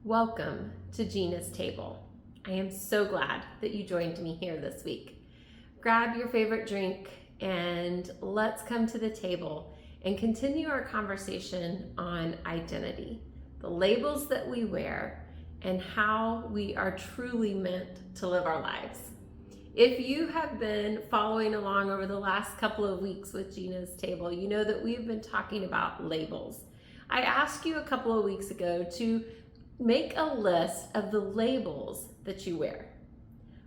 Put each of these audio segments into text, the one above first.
Welcome to Gina's Table. I am so glad that you joined me here this week. Grab your favorite drink and let's come to the table and continue our conversation on identity, the labels that we wear, and how we are truly meant to live our lives. If you have been following along over the last couple of weeks with Gina's Table, you know that we've been talking about labels. I asked you a couple of weeks ago to make a list of the labels that you wear.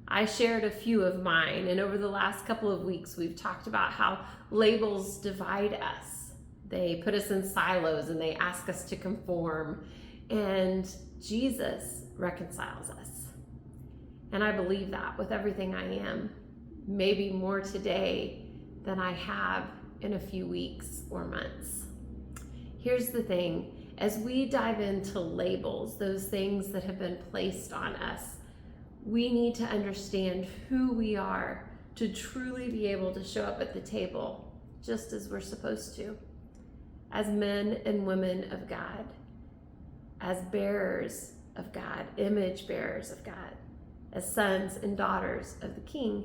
I shared a few of mine, and over the last couple of weeks, we've talked about how labels divide us. They put us in silos and they ask us to conform, and Jesus reconciles us. And I believe that with everything I am, maybe more today than I have in a few weeks or months. Here's the thing. As we dive into labels, those things that have been placed on us, we need to understand who we are to truly be able to show up at the table just as we're supposed to, as men and women of God, as bearers of God, image bearers of God, as sons and daughters of the King.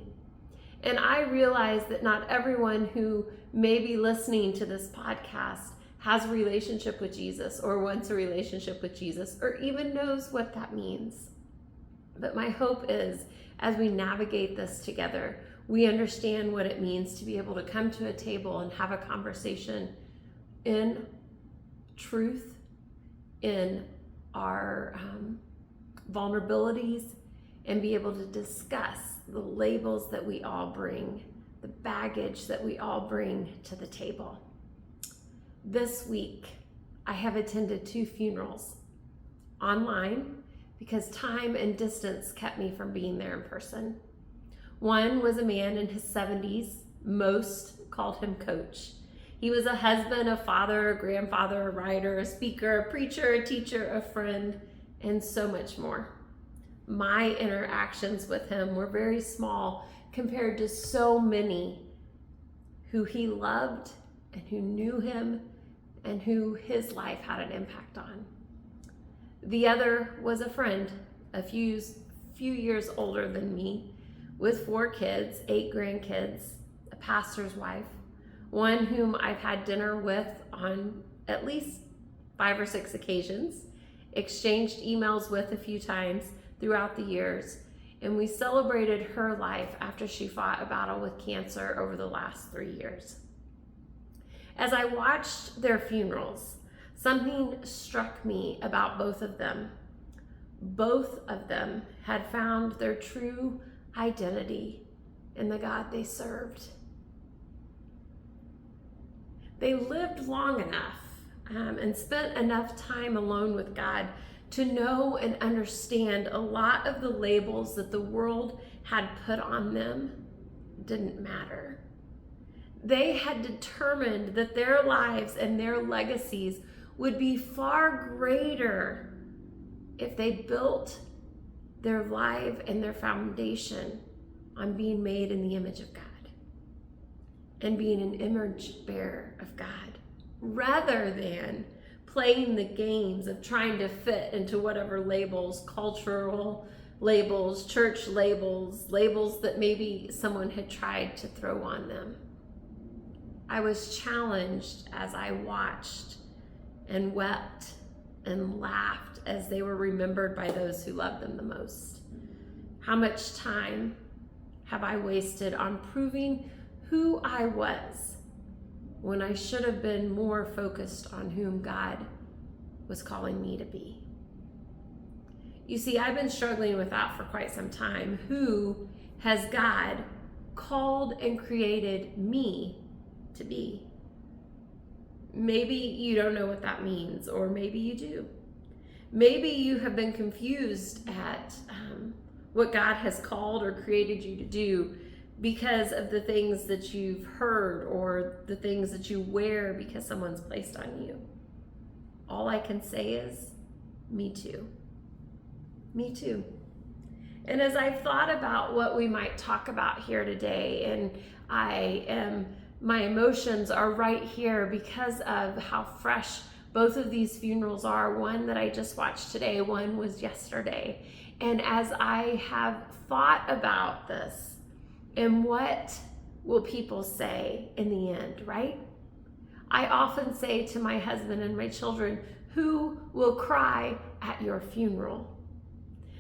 And I realize that not everyone who may be listening to this podcast has a relationship with Jesus or wants a relationship with Jesus or even knows what that means. But my hope is, as we navigate this together, we understand what it means to be able to come to a table and have a conversation in truth, in our vulnerabilities, and be able to discuss the labels that we all bring, the baggage that we all bring to the table. This week, I have attended 2 funerals online because time and distance kept me from being there in person. One was a man in his 70s. Most called him Coach. He was a husband, a father, a grandfather, a writer, a speaker, a preacher, a teacher, a friend, and so much more. My interactions with him were very small compared to so many who he loved and who knew him and who his life had an impact on. The other was a friend, a few years older than me, with 4 kids, 8 grandkids, a pastor's wife, one whom I've had dinner with on at least 5 or 6 occasions, exchanged emails with a few times throughout the years, and we celebrated her life after she fought a battle with cancer over the last 3 years. As I watched their funerals, something struck me about both of them. Both of them had found their true identity in the God they served. They lived long enough and spent enough time alone with God to know and understand a lot of the labels that the world had put on them didn't matter. They had determined that their lives and their legacies would be far greater if they built their life and their foundation on being made in the image of God and being an image bearer of God, rather than playing the games of trying to fit into whatever labels, cultural labels, church labels, labels that maybe someone had tried to throw on them. I was challenged as I watched and wept and laughed as they were remembered by those who loved them the most. How much time have I wasted on proving who I was when I should have been more focused on whom God was calling me to be? You see, I've been struggling with that for quite some time. Who has God called and created me to be? Maybe you don't know what that means, or maybe you do. Maybe you have been confused at what God has called or created you to do because of the things that you've heard or the things that you wear because someone's placed on you. All I can say is, me too. Me too. And as I've thought about what we might talk about here today, and my emotions are right here because of how fresh both of these funerals are. One that I just watched today, one was yesterday. And as I have thought about this, and what will people say in the end, right? I often say to my husband and my children, who will cry at your funeral?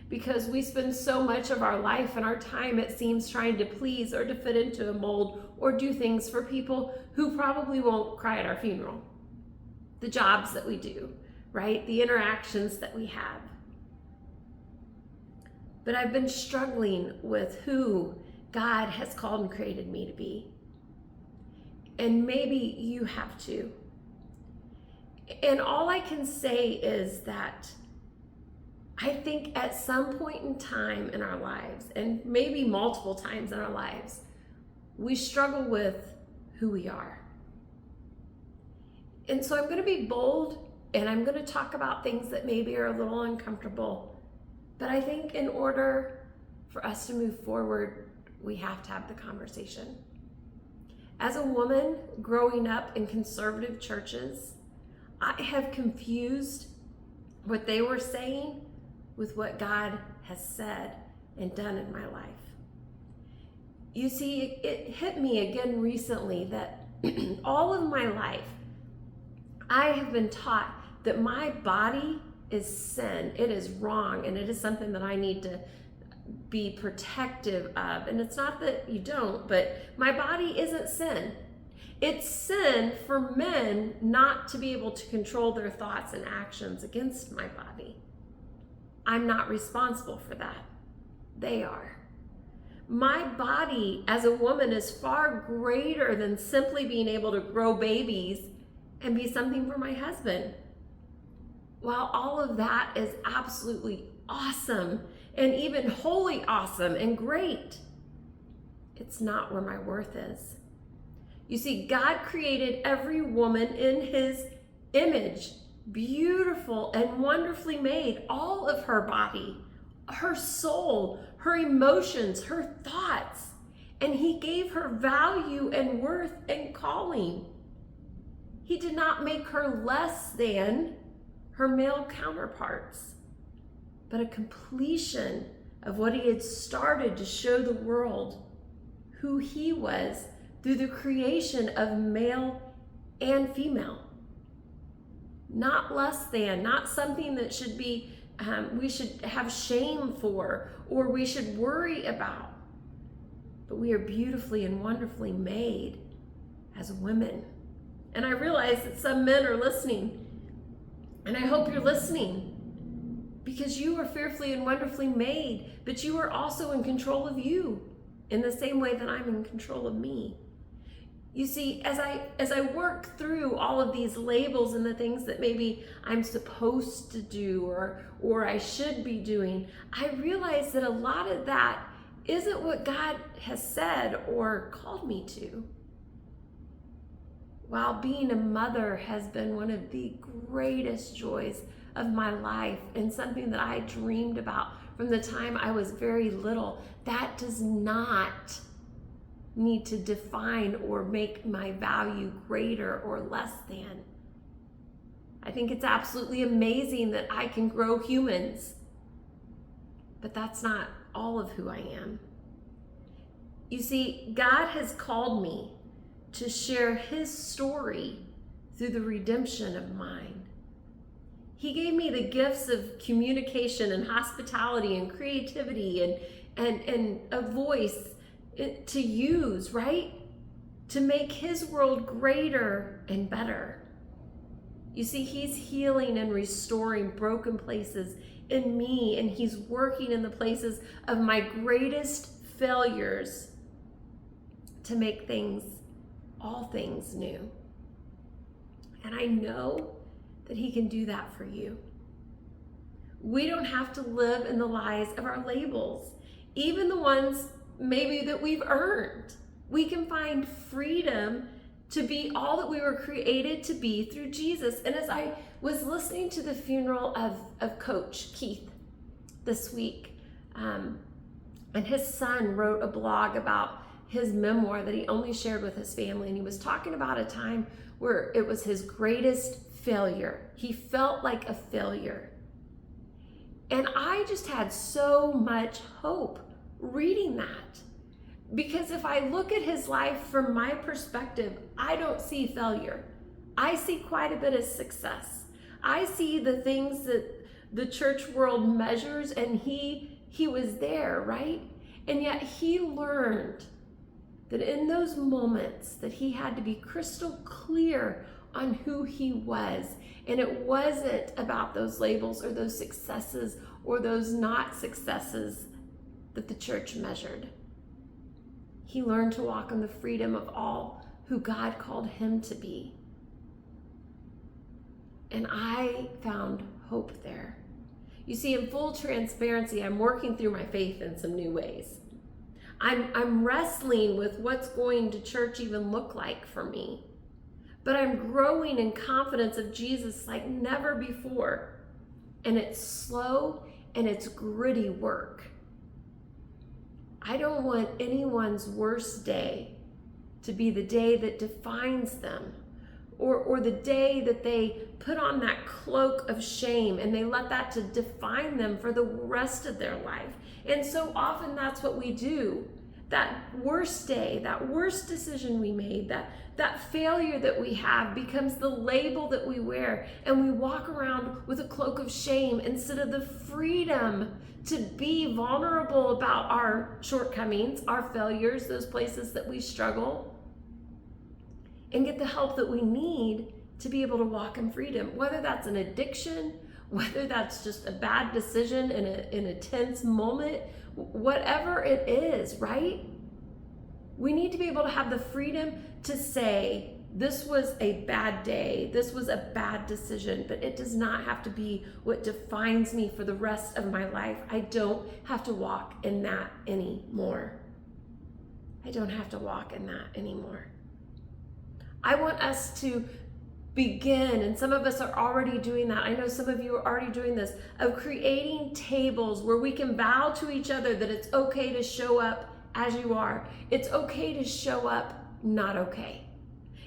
Because we spend so much of our life and our time, it seems, trying to please or to fit into a mold or do things for people who probably won't cry at our funeral. The jobs that we do, right? The interactions that we have. But I've been struggling with who God has called and created me to be. And maybe you have too. And all I can say is that I think at some point in time in our lives, and maybe multiple times in our lives, we struggle with who we are. And so I'm going to be bold, and I'm going to talk about things that maybe are a little uncomfortable. But I think in order for us to move forward, we have to have the conversation. As a woman growing up in conservative churches, I have confused what they were saying with what God has said and done in my life. You see, it hit me again recently that all of my life, I have been taught that my body is sin. It is wrong, and it is something that I need to be protective of. And it's not that you don't, but my body isn't sin. It's sin for men not to be able to control their thoughts and actions against my body. I'm not responsible for that. They are. My body as a woman is far greater than simply being able to grow babies and be something for my husband. While all of that is absolutely awesome and even wholly awesome and great, it's not where my worth is. You see, God created every woman in his image, beautiful and wonderfully made, all of her body, her soul, her emotions, her thoughts, and he gave her value and worth and calling. He did not make her less than her male counterparts, but a completion of what he had started to show the world who he was through the creation of male and female. Not less than, not something that should be, we should have shame for or we should worry about. But we are beautifully and wonderfully made as women. And I realize that some men are listening, and I hope you're listening, because you are fearfully and wonderfully made, but you are also in control of you in the same way that I'm in control of me. You see, as I work through all of these labels and the things that maybe I'm supposed to do or I should be doing, I realize that a lot of that isn't what God has said or called me to. While being a mother has been one of the greatest joys of my life and something that I dreamed about from the time I was very little, that does not need to define or make my value greater or less than. I think it's absolutely amazing that I can grow humans, but that's not all of who I am. You see, God has called me to share his story through the redemption of mine. He gave me the gifts of communication and hospitality and creativity and a voice to use, right? To make his world greater and better. You see, he's healing and restoring broken places in me, and he's working in the places of my greatest failures to make all things new. And I know that he can do that for you. We don't have to live in the lies of our labels, even the ones maybe that we've earned. We can find freedom to be all that we were created to be through Jesus. And as I was listening to the funeral of Coach Keith this week, and his son wrote a blog about his memoir that he only shared with his family, and he was talking about a time where it was his greatest failure. He felt like a failure. And I just had so much hope reading that. Because if I look at his life from my perspective, I don't see failure. I see quite a bit of success. I see the things that the church world measures, and he was there, right? And yet he learned that in those moments that he had to be crystal clear on who he was. And it wasn't about those labels or those successes or those not successes that the church measured. He learned to walk in the freedom of all who God called him to be. And I found hope there. You see, in full transparency, I'm working through my faith in some new ways. I'm wrestling with what's going to church even look like for me. But I'm growing in confidence of Jesus like never before. And it's slow and it's gritty work. I don't want anyone's worst day to be the day that defines them, or the day that they put on that cloak of shame and they let that to define them for the rest of their life. And so often that's what we do. That worst day, that worst decision we made, that failure that we have becomes the label that we wear, and we walk around with a cloak of shame instead of the freedom to be vulnerable about our shortcomings, our failures, those places that we struggle, and get the help that we need to be able to walk in freedom. Whether that's an addiction, whether that's just a bad decision in a tense moment, whatever it is, right? We need to be able to have the freedom to say, this was a bad day, this was a bad decision, but it does not have to be what defines me for the rest of my life. I don't have to walk in that anymore. I don't have to walk in that anymore. I want us to begin, and some of us are already doing that. I know some of you are already doing this, of creating tables where we can vow to each other that it's okay to show up as you are. It's okay to show up not okay.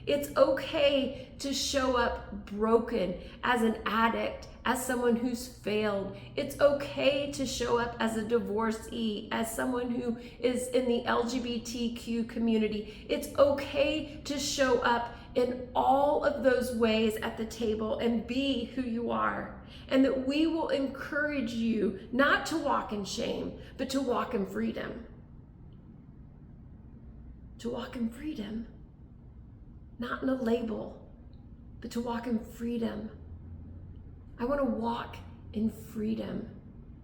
It's okay to show up broken, as an addict, as someone who's failed. It's okay to show up as a divorcee, as someone who is in the LGBTQ community. It's okay to show up in all of those ways at the table and be who you are. And that we will encourage you not to walk in shame, but to walk in freedom. To walk in freedom. Not in a label, but to walk in freedom. I want to walk in freedom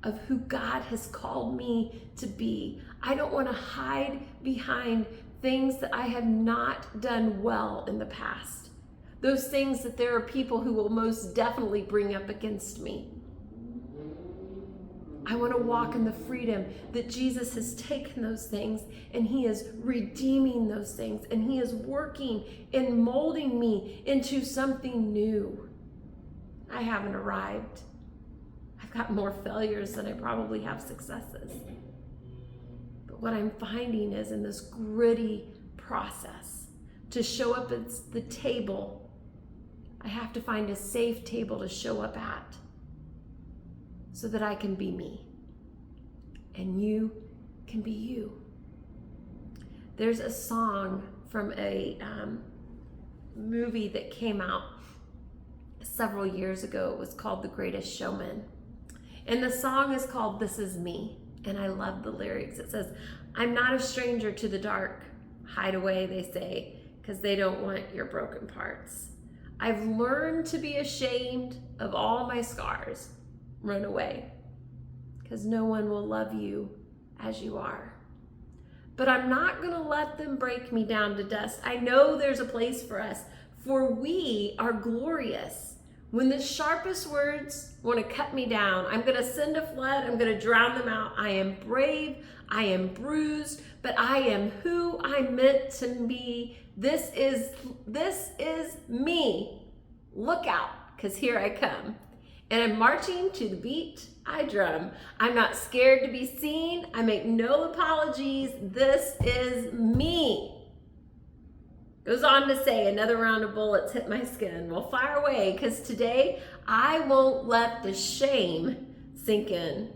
of who God has called me to be. I don't want to hide behind things that I have not done well in the past. Those things that there are people who will most definitely bring up against me. I want to walk in the freedom that Jesus has taken those things and he is redeeming those things, and he is working and molding me into something new. I haven't arrived. I've got more failures than I probably have successes. But what I'm finding is in this gritty process, to show up at the table, I have to find a safe table to show up at, so that I can be me and you can be you. There's a song from a movie that came out several years ago. It was called The Greatest Showman. And the song is called This Is Me. And I love the lyrics. It says, "I'm not a stranger to the dark. Hide away, they say, because they don't want your broken parts. I've learned to be ashamed of all my scars. Run away, because no one will love you as you are. But I'm not going to let them break me down to dust. I know there's a place for us, for we are glorious. When the sharpest words want to cut me down, I'm going to send a flood. I'm going to drown them out. I am brave. I am bruised, but I am who I'm meant to be. This is me. Look out, because here I come. And I'm marching to the beat I drum. I'm not scared to be seen. I make no apologies. This is me. Goes on to say, another round of bullets hit my skin. Well, fire away, because today I won't let the shame sink in.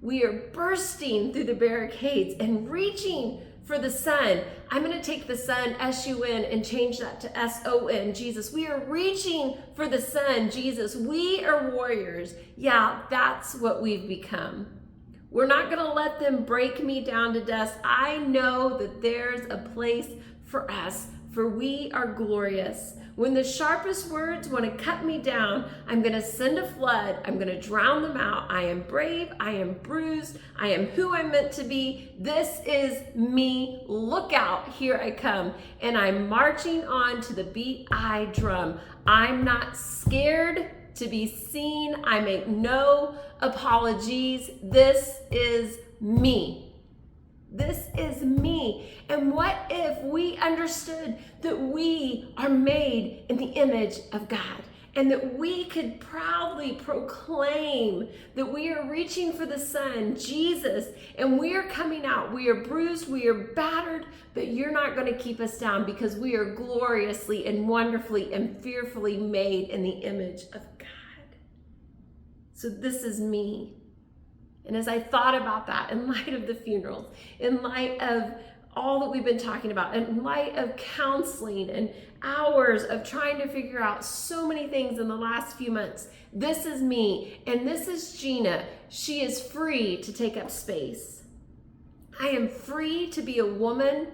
We are bursting through the barricades and reaching for the sun. I'm going to take the sun, S-U-N, and change that to S-O-N, Jesus. We are reaching for the sun, Jesus. We are warriors. Yeah, that's what we've become. We're not going to let them break me down to dust. I know that there's a place for us, for we are glorious. When the sharpest words want to cut me down, I'm going to send a flood. I'm going to drown them out. I am brave. I am bruised. I am who I'm meant to be. This is me. Look out. Here I come. And I'm marching on to the beat I drum. I'm not scared to be seen. I make no apologies. This is me. This is me. And what if we understood that we are made in the image of God, and that we could proudly proclaim that we are reaching for the sun, Jesus, and we are coming out. We are bruised, we are battered, but you're not going to keep us down, because we are gloriously and wonderfully and fearfully made in the image of God. So this is me. And as I thought about that, in light of the funerals, in light of all that we've been talking about, in light of counseling and hours of trying to figure out so many things in the last few months, this is me, and this is Gina. She is free to take up space. I am free to be a woman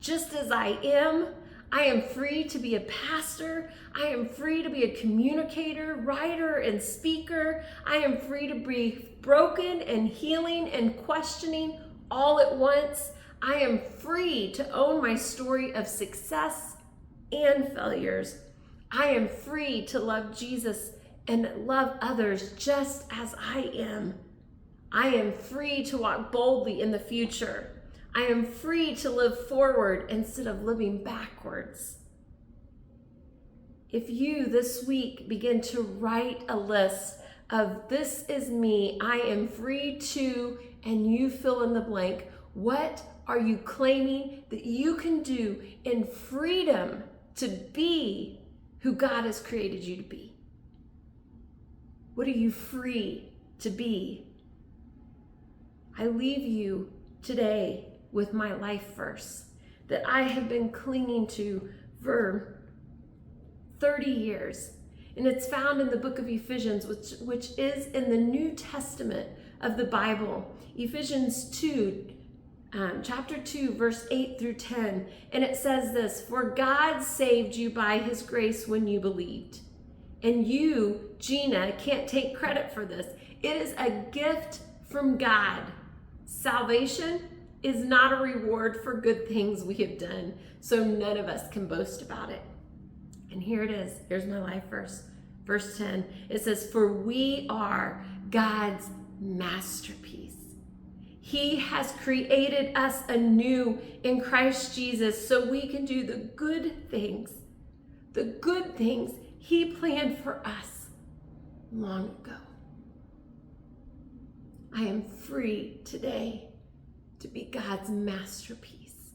just as I am. I am free to be a pastor. I am free to be a communicator, writer, and speaker. I am free to be broken and healing and questioning all at once. I am free to own my story of success and failures. I am free to love Jesus and love others just as I am. I am free to walk boldly in the future. I am free to live forward instead of living backwards. If you this week begin to write a list of this is me, I am free to, and you fill in the blank, what are you claiming that you can do in freedom to be who God has created you to be? What are you free to be? I leave you today with my life verse that I have been clinging to for 30 years. And it's found in the book of Ephesians, which is in the New Testament of the Bible. Ephesians 2, chapter 2, verse 8 through 10. And it says this: "For God saved you by his grace when you believed." And you, Gina, can't take credit for this. It is a gift from God. Salvation is not a reward for good things we have done, so none of us can boast about it. And here it is. Here's my life verse. Verse 10. It says, "For we are God's masterpiece. He has created us anew in Christ Jesus so we can do the good things he planned for us long ago." I am free today to be God's masterpiece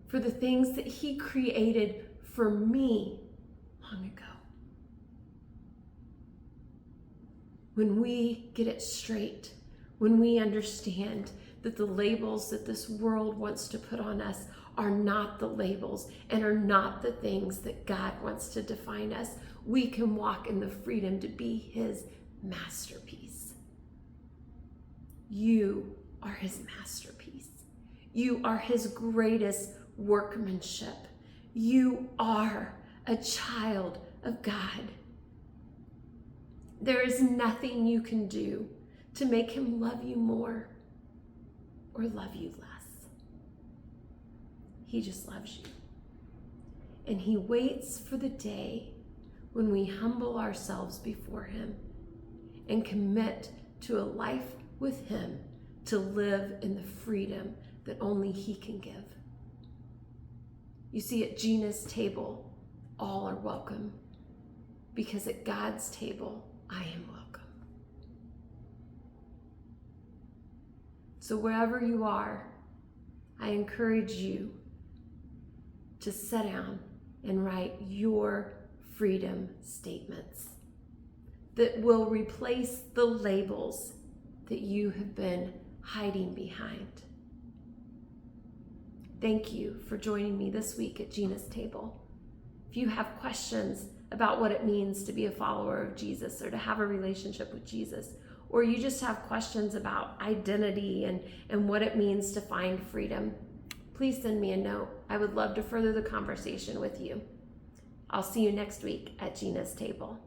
for the things that he created for me long ago. When we get it straight, when we understand that the labels that this world wants to put on us are not the labels and are not the things that God wants to define us, we can walk in the freedom to be his masterpiece. You are his masterpiece. You are his greatest workmanship. You are a child of God. There is nothing you can do to make him love you more or love you less. He just loves you. And he waits for the day when we humble ourselves before him and commit to a life with him to live in the freedom that only he can give. You see, at Gina's table, all are welcome, because at God's table, I am welcome. So wherever you are, I encourage you to sit down and write your freedom statements that will replace the labels that you have been hiding behind. Thank you for joining me this week at Gina's Table. If you have questions about what it means to be a follower of Jesus or to have a relationship with Jesus, or you just have questions about identity and what it means to find freedom, please send me a note. I would love to further the conversation with you. I'll see you next week at Gina's Table.